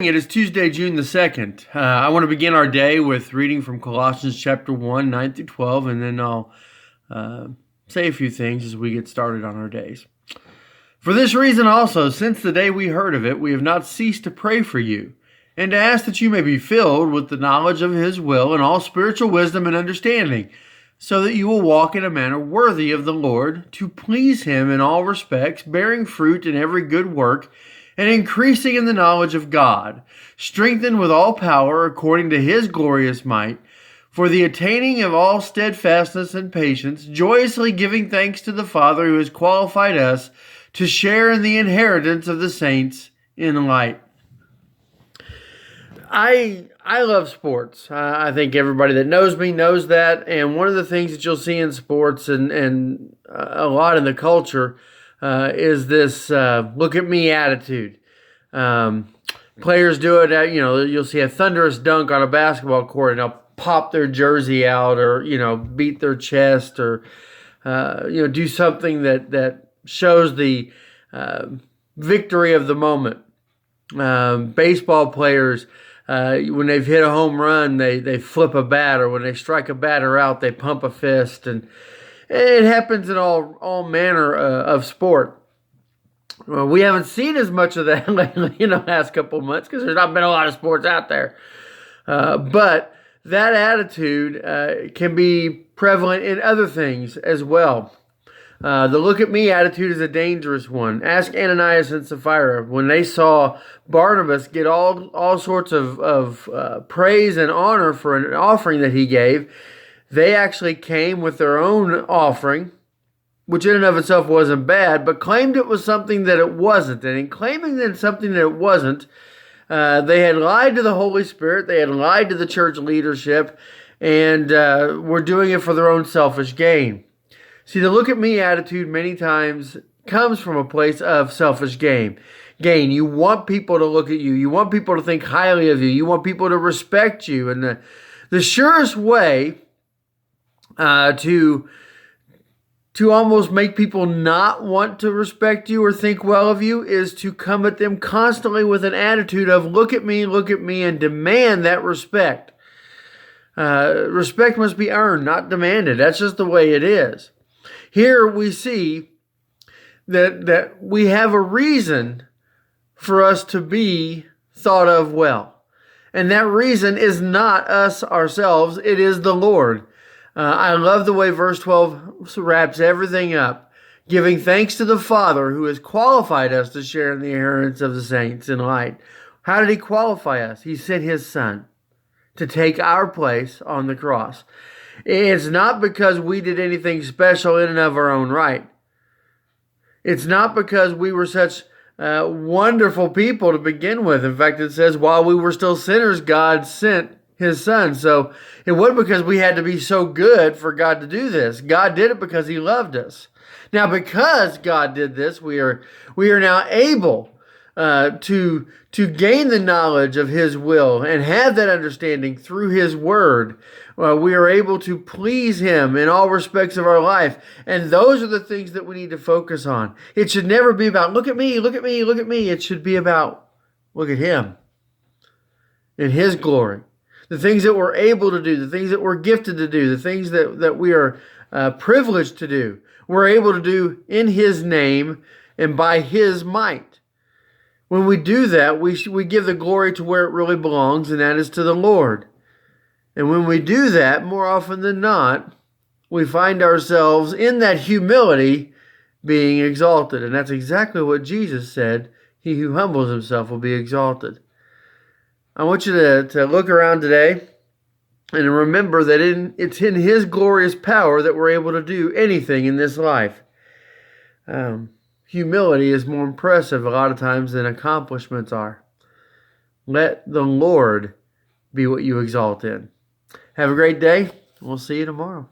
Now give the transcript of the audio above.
It is Tuesday, June the 2nd. I want to begin our day with reading from Colossians chapter 1, 9 through 12, and then I'll say a few things as we get started on our days. For this reason also, since the day we heard of it, we have not ceased to pray for you, and to ask that you may be filled with the knowledge of His will and all spiritual wisdom and understanding, so that you will walk in a manner worthy of the Lord, to please Him in all respects, bearing fruit in every good work, and increasing in the knowledge of God, strengthened with all power according to His glorious might, for the attaining of all steadfastness and patience, joyously giving thanks to the Father who has qualified us to share in the inheritance of the saints in light. I love sports. I think everybody that knows me knows that, and one of the things that you'll see in sports and a lot in the culture is this look at me attitude. Players do it, you'll see a thunderous dunk on a basketball court and they'll pop their jersey out or, beat their chest or, do something that shows the victory of the moment. Baseball players, when they've hit a home run, they flip a bat, or when they strike a batter out, they pump a fist, and it happens in all manner of sport. Well, we haven't seen as much of that lately in the last couple of months because there's not been a lot of sports out there. But that attitude can be prevalent in other things as well. The look at me attitude is a dangerous one. Ask Ananias and Sapphira. When they saw Barnabas get all sorts of praise and honor for an offering that he gave, they actually came with their own offering, which in and of itself wasn't bad, but claimed it was something that it wasn't. And in claiming that it's something that it wasn't, they had lied to the Holy Spirit, they had lied to the church leadership, and were doing it for their own selfish gain. See, the look at me attitude many times comes from a place of selfish gain. You want people to look at you. You want people to think highly of you. You want people to respect you. And the surest way to almost make people not want to respect you or think well of you is to come at them constantly with an attitude of look at me, and demand that respect. Respect must be earned, not demanded. That's just the way it is. Here we see that we have a reason for us to be thought of well. And that reason is not us ourselves, it is the Lord. I love the way verse 12 wraps everything up, giving thanks to the Father who has qualified us to share in the inheritance of the saints in light. How did He qualify us? He sent His Son to take our place on the cross. It's not because we did anything special in and of our own right. It's not because we were such wonderful people to begin with. In fact, it says, while we were still sinners, God sent His Son. So it wasn't because we had to be so good for God to do this. God did it because He loved us. Now, because God did this, we are now able to gain the knowledge of His will and have that understanding through His Word. We are able to please Him in all respects of our life. And those are the things that we need to focus on. It should never be about, look at me, look at me, look at me. It should be about, look at Him in His glory. The things that we're able to do, the things that we're gifted to do, the things that we are privileged to do, we're able to do in His name and by His might. When we do that, we give the glory to where it really belongs, and that is to the Lord. And when we do that, more often than not, we find ourselves in that humility being exalted. And that's exactly what Jesus said. He who humbles himself will be exalted. I want you to look around today and remember that it's in His glorious power that we're able to do anything in this life. Humility is more impressive a lot of times than accomplishments are. Let the Lord be what you exalt in. Have a great day. We'll see you tomorrow.